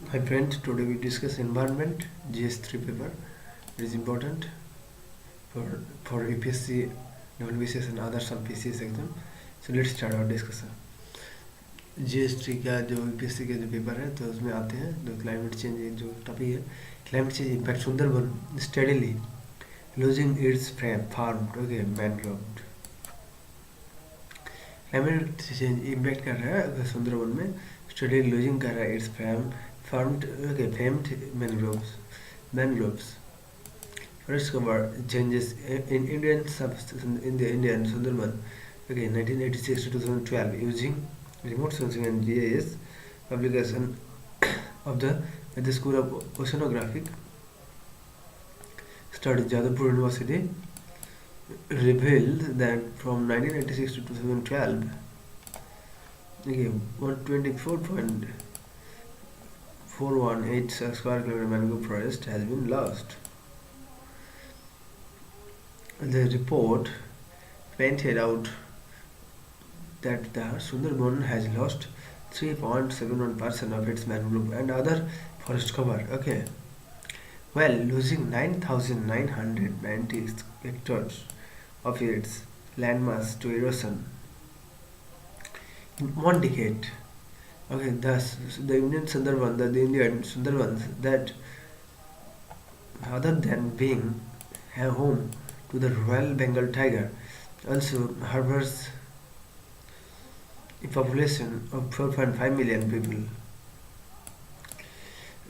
Hi friend, today we discuss environment GS3 paper. It is important for UPSC, WBCS and other some PCS exam. So let's start our discussion. GS3 का जो UPSC के जो paper है तो उसमें आते हैं जो क्लाइमेट चेंज जो टॉपिक है climate change impact Sundarban steadily losing its form okay mangrove climate change impact कर रहा है सुंदरबन में स्टडी लूजिंग कर रहा है it's farmed okay famed mangroves forest cover changes in the Indian Sundarban okay 1986 to 2012 using remote sensing and GIS publication of the School of Oceanographic Studies Jadavpur University revealed that from 1996 to 2012 okay 124.418 square kilometer mangrove forest has been lost. The report pointed out that the Sundarban has lost 3.71% of its mangrove and other forest cover, okay, while losing 9,990 hectares of its landmass to erosion in one decade. Okay, thus the Indian Sundarbans that other than being a home to the Royal Bengal tiger also harbors a population of 4.5 million people.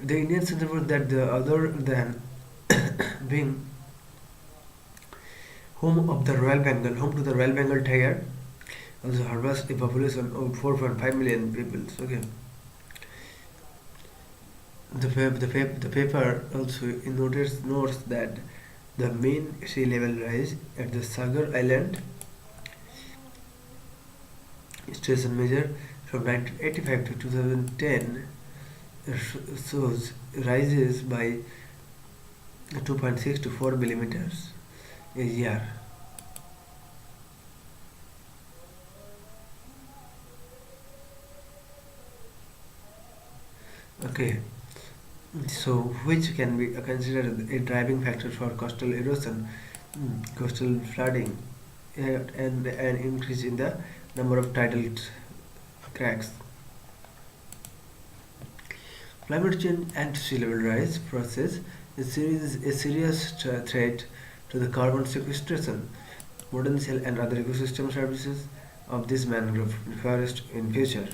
The Indian Sundarban that the other than being home to the Royal Bengal tiger also harbors a population of 4.5 million people. Okay. The paper also notes that the mean sea level rise at the Sagar Island station measure from 1985 to 2010 shows rises by 2.6 to 4 millimeters a year. Okay, so which can be considered a driving factor for coastal erosion, coastal flooding, and an increase in the number of tidal cracks. Climate change and sea level rise process is a serious threat to the carbon sequestration potential and other ecosystem services of this mangrove forest in future.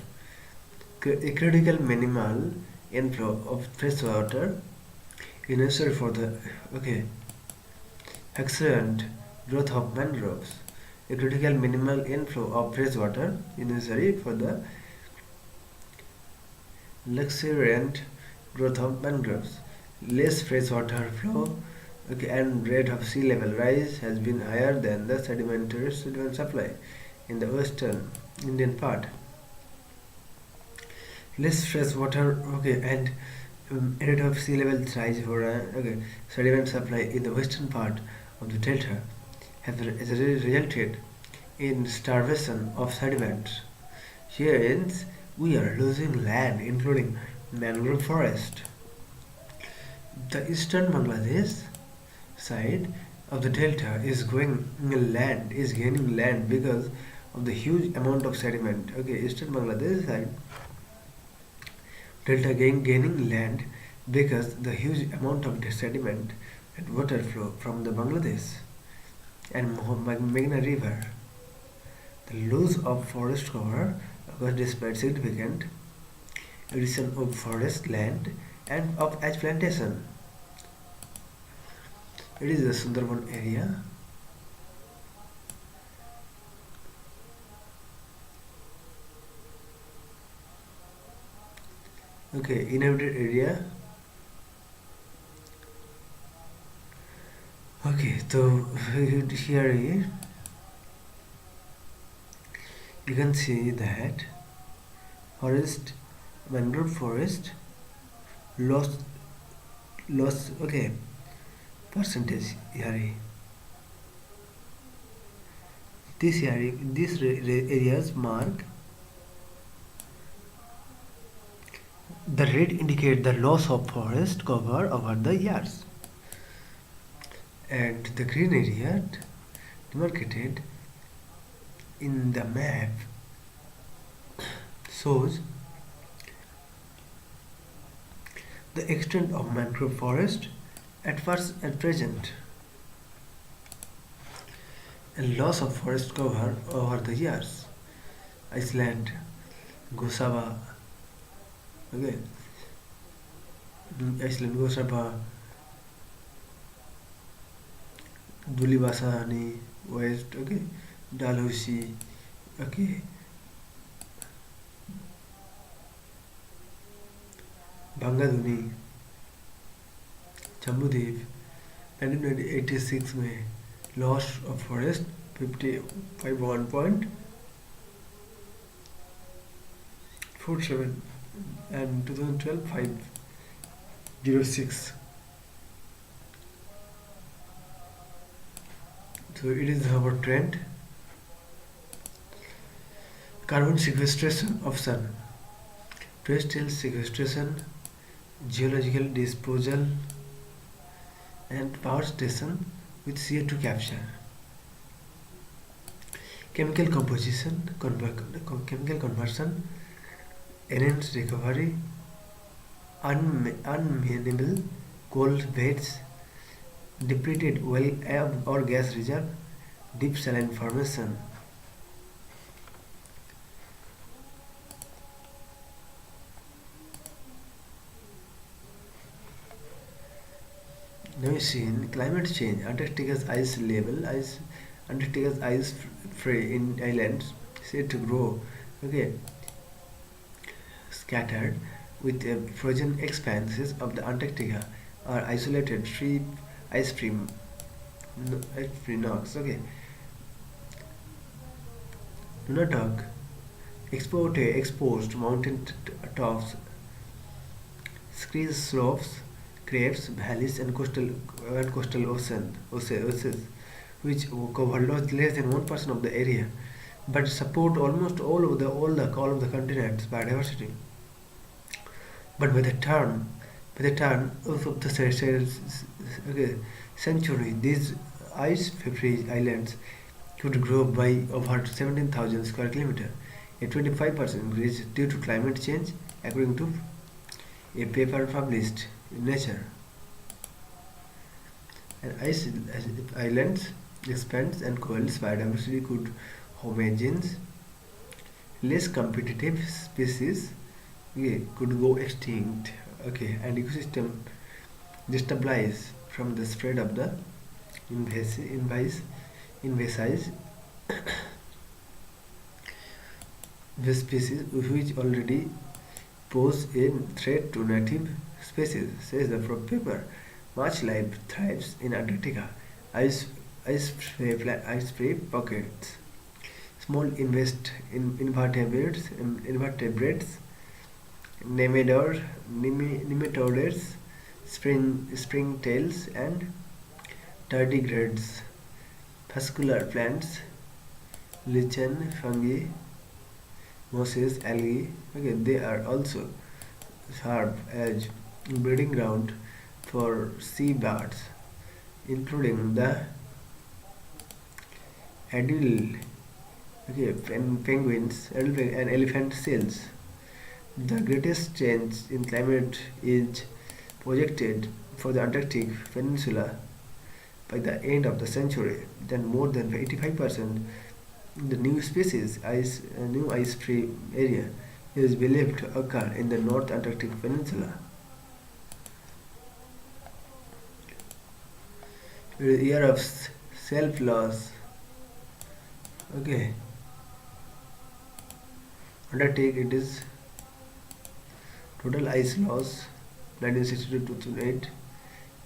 A critical minimal inflow of fresh water is necessary for the excellent growth of mangroves. A critical minimal inflow of fresh water is necessary for the luxuriant growth of mangroves. Less fresh water flow and rate of sea level rise has been higher than the sediment supply in the western Indian part. Less fresh water and rate of sea level rise for sediment supply in the western part of the delta has resulted in starvation of sediments. Hence, we are losing land, including mangrove forest. The eastern Bangladesh side of the delta is gaining land because of the huge amount of sediment. Okay, eastern Bangladesh side delta gaining land because the huge amount of sediment and water flow from the Bangladesh and Meghna River. The loss of forest cover occurs despite significant addition of forest land and of ash plantation. It is the Sundarban area. Okay, inhabited area. Okay, so here you can see that mangrove forest lost percentage here. These areas mark The red indicate the loss of forest cover over the years, and the green area demarcated in the map shows the extent of mangrove forest at present, and loss of forest cover over the years. Iceland, Gosaba, okay, Iceland, Gosaba, Dulibasani, West, okay, Dalhousie, okay, Bangaduni, Chambudev, 1986 में loss of forest 51.47 and 2012 506. So it is our trend. Carbon sequestration of sun, terrestrial sequestration, geological disposal, and power station with CO2 capture. Chemical composition, chemical conversion, enhanced recovery, unmanageable coal beds, depleted oil or gas reserve, deep saline formation. Now you see in climate change, Antarctica's ice level, Antarctica's ice free in islands said to grow, okay, scattered with frozen expanses of the Antarctica are isolated free ice-free knocks. Okay, Nunatag exposed mountain tops, scree slopes, creeks, valleys, and coastal oases, which cover less than 1% of the area, but support almost all of the continent's biodiversity. But by the turn of the okay, century, these ice-free islands could grow by over 17,000 square kilometers, a 25% increase due to climate change, according to a paper published in Nature. And islands expands and coils biodiversity could homogeneous, less competitive species, okay, could go extinct, okay, and ecosystem destabilize from the spread of the invasive species which already pose a threat to native species, says the paper. Much life thrives in Antarctica, ice-free pockets. Small invertebrates, nematodes, springtails, and tardigrades, vascular plants, lichen, fungi, mosses, algae. Okay, they are also serve as breeding ground for seabirds, including the adult, okay, penguins and elephant seals. The greatest change in climate is projected for the Antarctic Peninsula by the end of the century. Then more than 85% the new ice-free area is believed to occur in the North Antarctic Peninsula. Year of self-loss. Okay. Undertake it is total ice loss 1962 to 2008.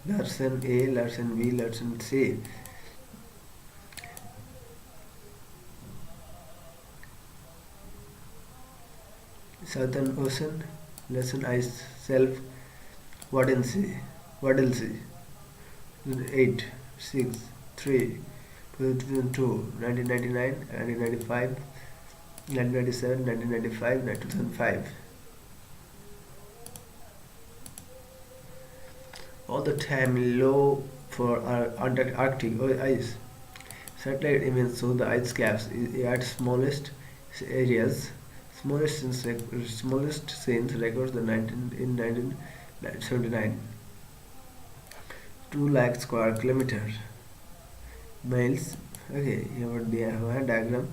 Larsen A, Larsen B, Larsen C. Southern Ocean, Larsen Ice Self, Waddell Sea, 8, 6, 3, 2002, 1999, 1995, 1997, 1995, 2005. all the time low for Arctic ice. Satellite images show the ice caps at smallest areas. Smallest since records the 1979. 2 lakh square kilometer miles. Okay, here we have a diagram.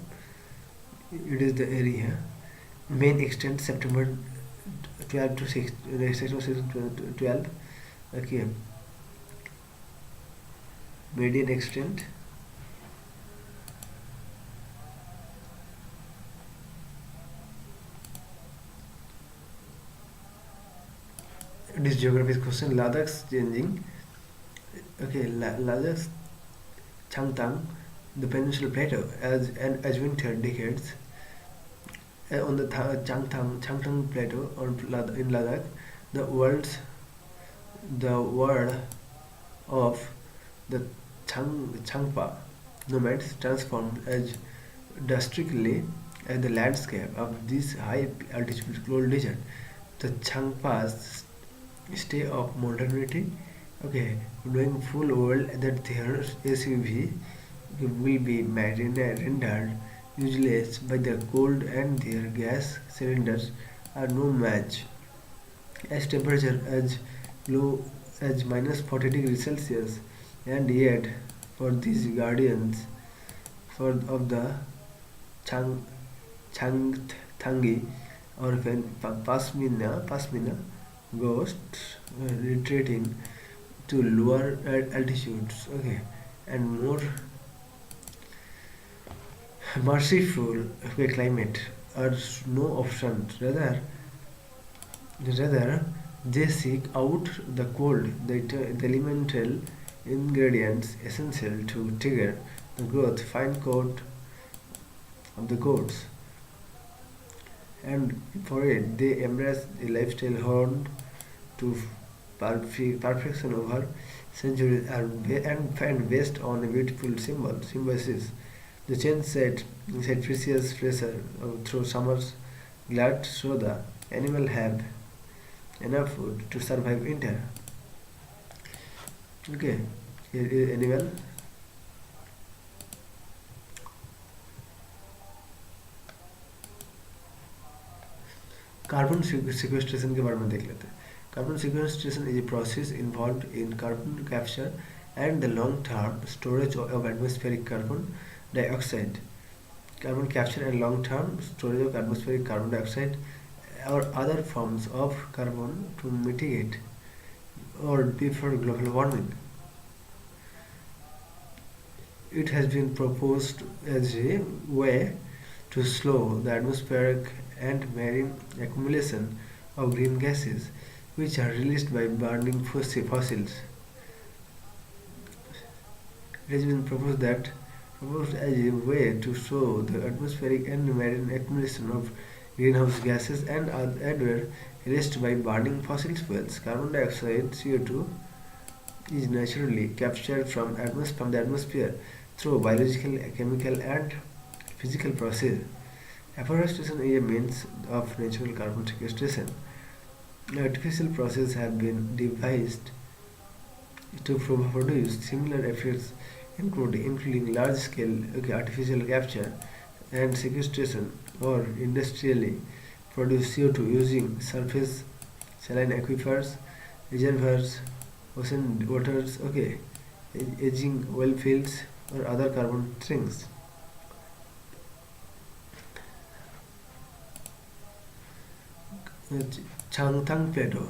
It is the area. Main extent September 12 to 6, 12. Okay, median extent this geography question. Ladakh's changing. Okay, Ladakh's Changtang, the peninsula plateau, as winter decades on the Changtang plateau in Ladakh, the world of the Changpa nomads transformed as drastically as the landscape of this high altitude cold desert. The Changpas stay of modernity, okay, knowing full well that their SUV will be rendered useless by the cold and their gas cylinders are no match. As temperature as low as minus 40 degrees Celsius, and yet for these guardians of the Chang Changthangi or when Pasmina ghost retreating to lower altitudes, okay, and more merciful climate are no options. Rather, they seek out the cold, the elemental ingredients essential to trigger the growth fine coat of the gods. And for it, they embrace a lifestyle honed to perfection over centuries and based on a beautiful symbiosis. The chain set precious pressure through summers glad so the animal have enough food to survive winter. Okay, here is animal. Carbon sequestration के बारे में देख लेते हैं. Carbon sequestration is a process involved in carbon capture and the long-term storage of atmospheric carbon dioxide. Carbon capture and long-term storage of atmospheric carbon dioxide or other forms of carbon to mitigate or before global warming. It has been proposed as a way to slow the atmospheric and marine accumulation of green gases which are released by burning fossils. It has been proposed as a way to slow the atmospheric and marine accumulation of greenhouse gases and were released by burning fossil fuels. Carbon dioxide (CO2) is naturally captured from the atmosphere through biological, chemical, and physical process. Afforestation is a means of natural carbon sequestration. Artificial processes have been devised to produce similar effects, including large-scale artificial capture and sequestration, or industrially produced CO2 using surface saline aquifers, reservoirs, ocean waters, aging oil fields, or other carbon sinks. Changtang Plateau.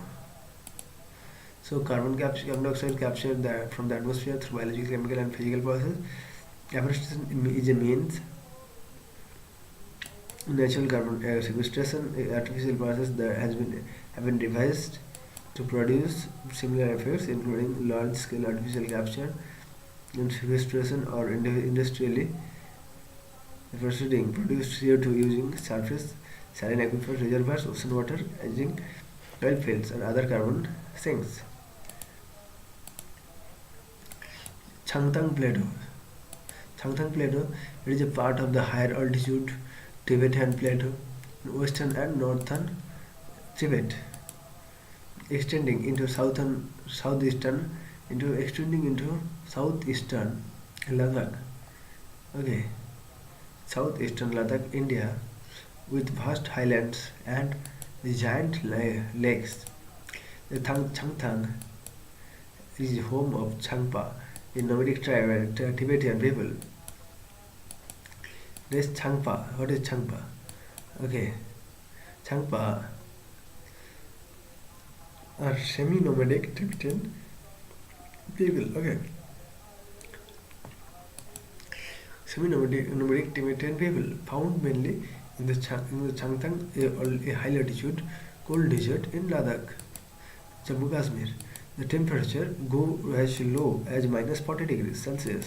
So carbon dioxide captured from the atmosphere through biological, chemical, and physical process. Afforestation is a means. Natural carbon sequestration, artificial process that have been devised to produce similar effects, including large-scale artificial capture and sequestration, or industrially produced CO2 using surface saline aquifers, reservoirs, ocean water, aging oil fields, and other carbon sinks. Changtang Plateau. Changtang Plateau, it is a part of the higher altitude Tibetan Plateau in western and northern Tibet. extending into southeastern Ladakh. Okay, southeastern Ladakh, India, with vast highlands and giant lakes. The Changtang is home of Changpa, a nomadic tribe and Tibetan people. This Changpa. What is Changpa? Okay, Changpa are semi-nomadic Tibetan people. Okay, semi-nomadic Tibetan people found mainly in the Changtang, a high latitude cold desert in Ladakh, Jammu Kashmir. The temperature go as low as minus 40 degrees Celsius.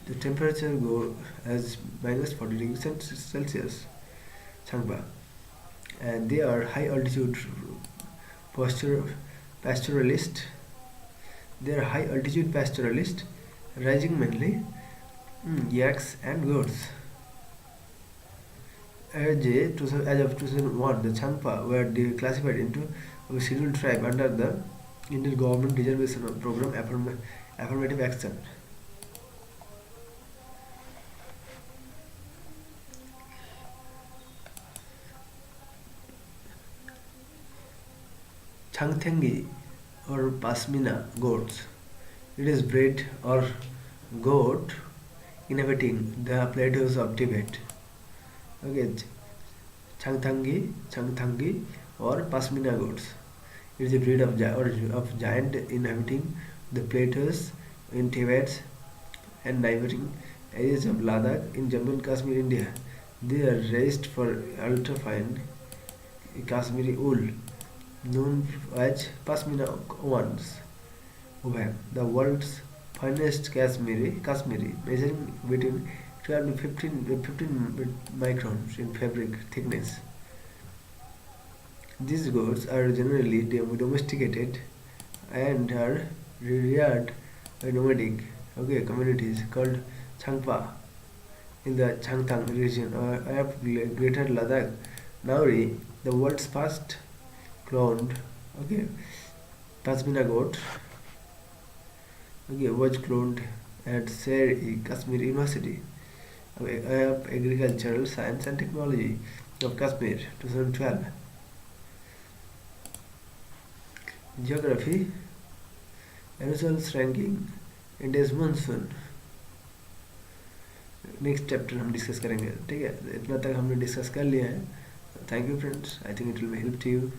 The temperature go as minus 40 degrees Celsius, Changpa, and they are high altitude pasture, pastoralist. They are high altitude pastoralist, raising mainly yaks and goats. As of 2001, the Changpa were classified into a scheduled tribe under the Indian government reservation program affirmative action. Changtengi or Pasmina goats. It is bred or goat inhabiting the plateaus of Tibet. Okay, Changtangi or Pasmina goats. It is a breed of giant inhabiting the plateaus in Tibet and neighboring areas of Ladakh in Jammu and Kashmir, India. They are raised for ultrafine Kashmiri wool, known as Pasmina ones. The world's finest Kashmiri, measuring between 12 to 15 microns in fabric thickness. These goats are generally domesticated and are reared by nomadic communities called Changpa in the Changtang region of Greater Ladakh. Nauri, the world's first cloned Pasmina goat was cloned at Kashmir University of Agricultural Science and Technology of Kashmir 2012. Geography, results ranking, India's monsoon. Next chapter हम discuss करेंगे, ठीक है। इतना तक हमने discuss कर लिया है। Thank you friends, I think it will help to you.